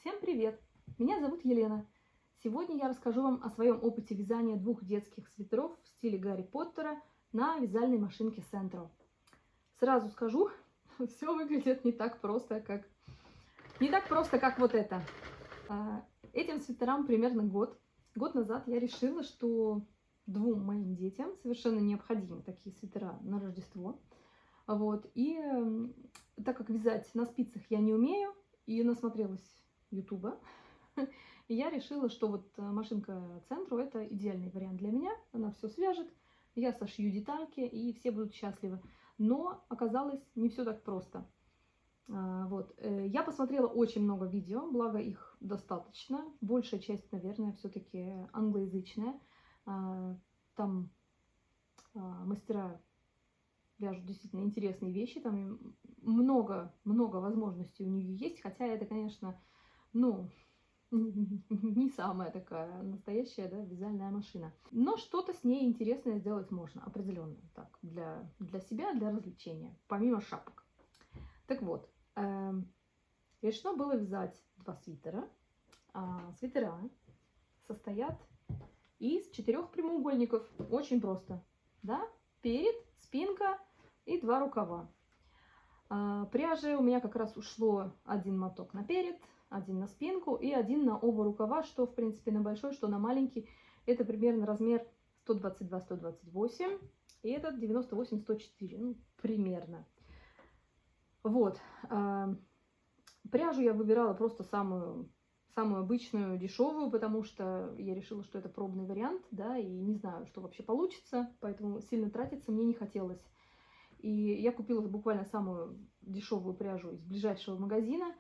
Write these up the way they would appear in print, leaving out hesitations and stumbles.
Всем привет! Меня зовут Елена. Сегодня я расскажу вам о своем опыте вязания двух детских свитеров в стиле Гарри Поттера на вязальной машинке Centro. Сразу скажу, все выглядит не так просто, как вот это. Этим свитерам примерно год. Год назад я решила, что двум моим детям совершенно необходимы такие свитера на Рождество. И так как вязать на спицах я не умею и насмотрелась Ютуба, и я решила, что вот машинка Centro это идеальный вариант для меня. Она все свяжет, я сошью детальки, и все будут счастливы. Но оказалось не все так просто. Я посмотрела очень много видео, благо их достаточно. Большая часть, наверное, все-таки англоязычная. Там мастера вяжут действительно интересные вещи, там много возможностей у нее есть, хотя это, конечно, не самая такая настоящая, да, вязальная машина. Но что-то с ней интересное сделать можно, определенно, так, для себя, для развлечения, помимо шапок. Так вот, решено было вязать два свитера. Свитера состоят из 4 прямоугольников, очень просто, да, перед, спинка и 2 рукава. Пряжи у меня как раз ушло 1 моток на перед, 1 на спинку и 1 на оба рукава, что в принципе на большой, что на маленький. Это примерно размер 122-128, и этот 98-104, примерно. Пряжу я выбирала просто самую обычную, дешевую, потому что я решила, что это пробный вариант, да, и не знаю, что вообще получится, поэтому сильно тратиться мне не хотелось. И я купила буквально самую дешевую пряжу из ближайшего магазина.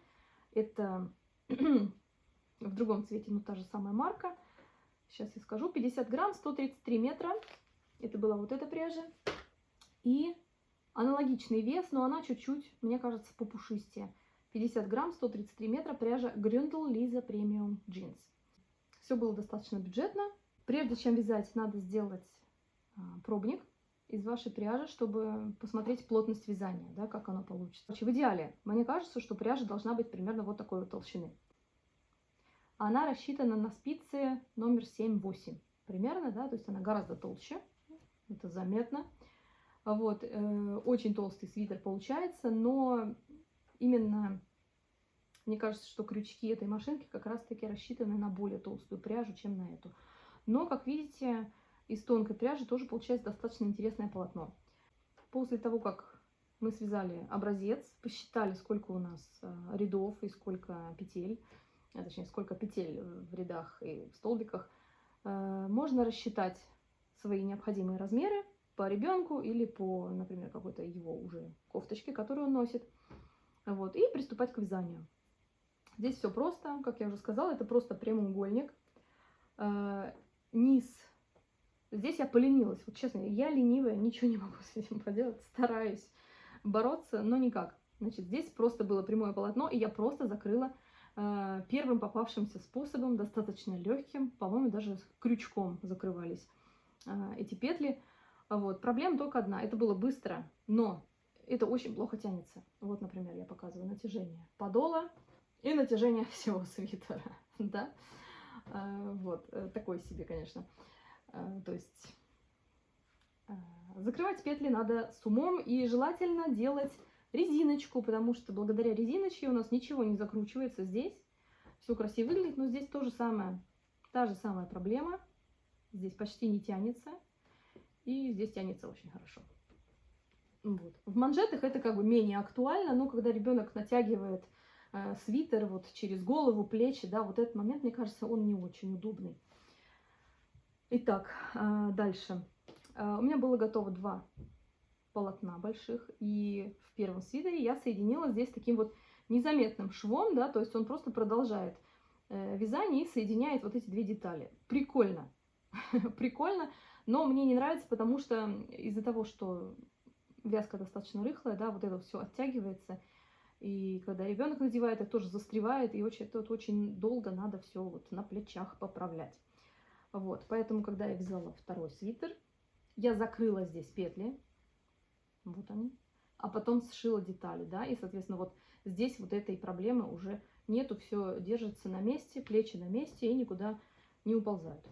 Это в другом цвете, но та же самая марка. Сейчас я скажу. 50 грамм, 133 метра. Это была вот эта пряжа. И аналогичный вес, но она чуть-чуть, мне кажется, попушистее. 50 грамм, 133 метра, пряжа Gründel Lisa Premium Jeans. Все было достаточно бюджетно. Прежде чем вязать, надо сделать пробник из вашей пряжи, чтобы посмотреть плотность вязания, да, как оно получится. В идеале, мне кажется, что пряжа должна быть примерно вот такой вот толщины. Она рассчитана на спицы номер 7-8 примерно, да, то есть она гораздо толще, это заметно. Очень толстый свитер получается, но именно мне кажется, что крючки этой машинки как раз-таки рассчитаны на более толстую пряжу, чем на эту. Но, как видите, из тонкой пряжи тоже получается достаточно интересное полотно. После того, как мы связали образец, посчитали, сколько у нас рядов и сколько петель, точнее, сколько петель в рядах и в столбиках, можно рассчитать свои необходимые размеры по ребенку или по, например, какой-то его уже кофточке, которую он носит, и приступать к вязанию. Здесь все просто, как я уже сказала, это просто прямоугольник. Низ. Здесь я поленилась. Вот честно, я ленивая, ничего не могу с этим поделать. Стараюсь бороться, но никак. Значит, здесь просто было прямое полотно, и я просто закрыла первым попавшимся способом, достаточно легким. По-моему, даже крючком закрывались эти петли. Проблема только одна. Это было быстро, но это очень плохо тянется. Вот, например, я показываю натяжение подола и натяжение всего свитера. Да? Такой себе, конечно. То есть закрывать петли надо с умом, и желательно делать резиночку, потому что благодаря резиночке у нас ничего не закручивается здесь. Все красиво выглядит, но здесь та же самая проблема. Здесь почти не тянется, и здесь тянется очень хорошо. В манжетах это как бы менее актуально, но когда ребенок натягивает свитер через голову, плечи, да, вот этот момент, мне кажется, он не очень удобный. Итак, дальше. У меня было готово 2 полотна больших, и в первом свитере я соединила здесь таким вот незаметным швом, да, то есть он просто продолжает вязание и соединяет вот эти 2 детали. Прикольно, прикольно, но мне не нравится, потому что из-за того, что вязка достаточно рыхлая, да, вот это все оттягивается, и когда ребенок надевает, это тоже застревает, и очень долго надо все на плечах поправлять. Поэтому, когда я вязала второй свитер, я закрыла здесь петли, вот они, а потом сшила детали, да, и, соответственно, здесь вот этой проблемы уже нету, все держится на месте, плечи на месте и никуда не уползают.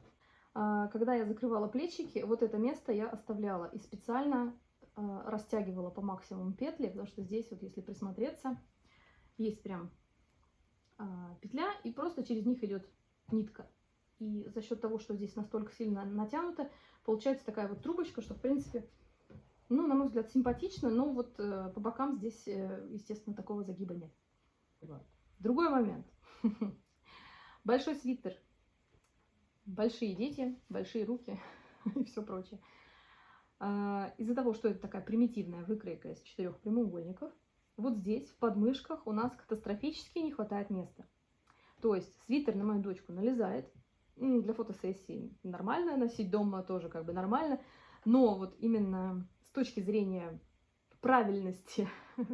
Когда я закрывала плечики, вот это место я оставляла и специально растягивала по максимуму петли, потому что здесь вот, если присмотреться, есть прям петля, и просто через них идет нитка. И за счет того, что здесь настолько сильно натянуто, получается такая вот трубочка, что, в принципе, ну, на мой взгляд, симпатично, но вот по бокам здесь, естественно, такого загиба нет. Другой момент. Большой свитер. Большие дети, большие руки и все прочее. Из-за того, что это такая примитивная выкройка из 4 прямоугольников, вот здесь, в подмышках, у нас катастрофически не хватает места. То есть свитер на мою дочку налезает. Для фотосессии нормально, носить дома тоже как бы нормально. Но вот именно с точки зрения правильности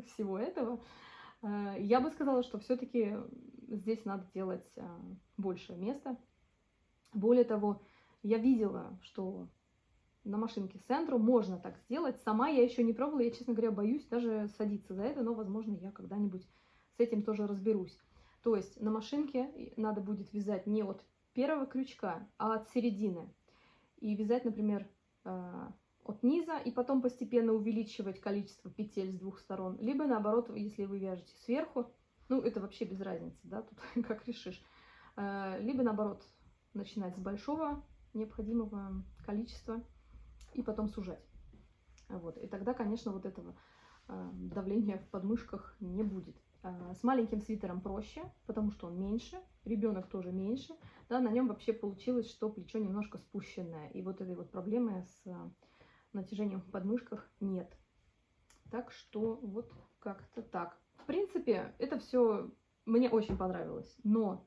всего этого, я бы сказала, что все-таки здесь надо делать больше места. Более того, я видела, что на машинке Sendro можно так сделать. Сама я еще не пробовала, я, честно говоря, боюсь даже садиться за это, но, возможно, я когда-нибудь с этим тоже разберусь. То есть на машинке надо будет вязать не от первого крючка, а от середины. И вязать, например, от низа, и потом постепенно увеличивать количество петель с двух сторон. Либо наоборот, если вы вяжете сверху, ну это вообще без разницы, да, тут как решишь. Либо наоборот, начинать с большого необходимого количества и потом сужать. Вот. И тогда, конечно, вот этого давления в подмышках не будет. С маленьким свитером проще, потому что он меньше, ребенок тоже меньше. Да, на нем вообще получилось, что плечо немножко спущенное. И вот этой вот проблемы с натяжением в подмышках нет. Так что вот как-то так. В принципе, это все мне очень понравилось. Но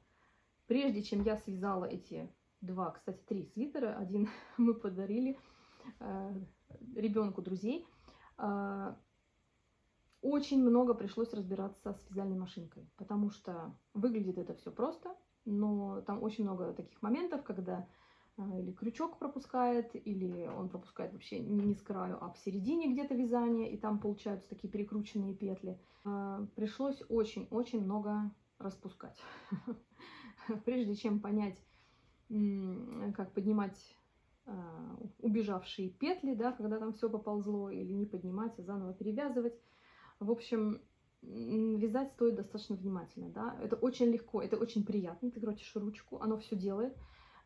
прежде чем я связала эти два, кстати, 3 свитера, один мы подарили ребенку друзей, очень много пришлось разбираться с вязальной машинкой, потому что выглядит это все просто, но там очень много таких моментов, когда или крючок пропускает, или он пропускает вообще не с краю, а в середине где-то вязания, и там получаются такие перекрученные петли. Пришлось очень-очень много распускать, прежде чем понять, как поднимать убежавшие петли, да, когда там все поползло, или не поднимать, а заново перевязывать. В общем, вязать стоит достаточно внимательно, да. Это очень легко, это очень приятно. Ты крутишь ручку, оно все делает.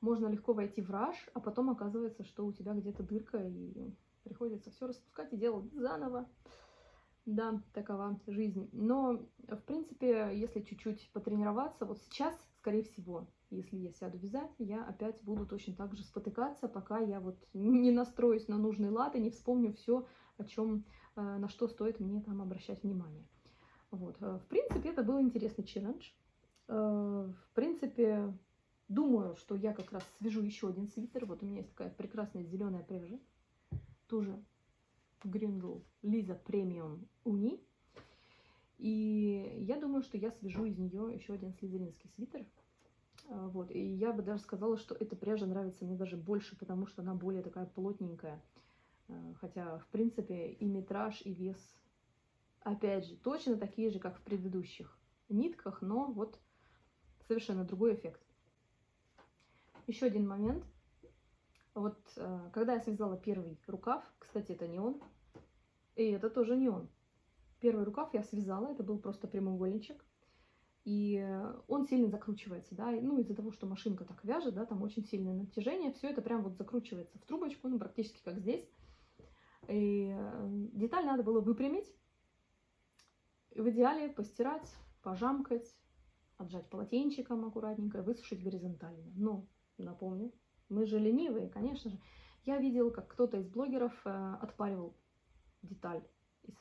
Можно легко войти в раж, а потом оказывается, что у тебя где-то дырка, и приходится все распускать и делать заново. Да, такова жизнь. Но, в принципе, если чуть-чуть потренироваться, вот сейчас, скорее всего, если я сяду вязать, я опять буду точно так же спотыкаться, пока я вот не настроюсь на нужный лад и не вспомню все, о чем, на что стоит мне там обращать внимание. Вот. В принципе, это был интересный челлендж. В принципе, думаю, что я как раз свяжу еще один свитер. Вот у меня есть такая прекрасная зеленая пряжа, тоже Grindle Lisa Premium Uni. И я думаю, что я свяжу из нее еще один слизеринский свитер. Вот. И я бы даже сказала, что эта пряжа нравится мне даже больше, потому что она более такая плотненькая. Хотя, в принципе, и метраж, и вес, опять же, точно такие же, как в предыдущих нитках, но вот совершенно другой эффект. Еще один момент. Вот когда я связала первый рукав, кстати, это не он, и это тоже не он. Первый рукав я связала, это был просто прямоугольничек, и он сильно закручивается, да, ну из-за того, что машинка так вяжет, да, там очень сильное натяжение, все это прям вот закручивается в трубочку, ну практически как здесь. И деталь надо было выпрямить, и в идеале постирать, пожамкать, отжать полотенчиком аккуратненько, высушить горизонтально. Но, напомню, мы же ленивые, конечно же. Я видела, как кто-то из блогеров отпаривал деталь из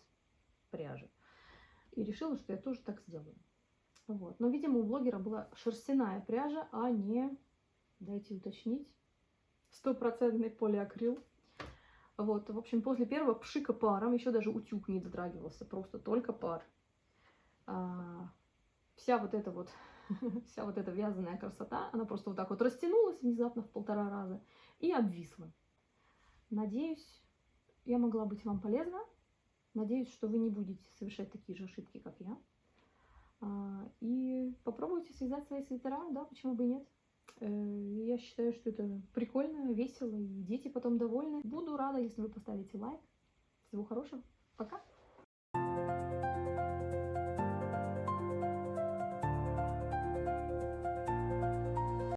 пряжи. И решила, что я тоже так сделаю. Вот. Но, видимо, у блогера была шерстяная пряжа, а не, дайте уточнить, 100% полиакрил. Вот, в общем, после первого пшика паром, еще даже утюг не дотрагивался, просто только пар. Вся вот эта вязаная красота, она просто вот так вот растянулась внезапно в 1,5 раза и обвисла. Надеюсь, я могла быть вам полезна. Надеюсь, что вы не будете совершать такие же ошибки, как я. И попробуйте связать свои свитера, да, почему бы и нет. Я считаю, что это прикольно, весело, и дети потом довольны. Буду рада, если вы поставите лайк. Всего хорошего. Пока!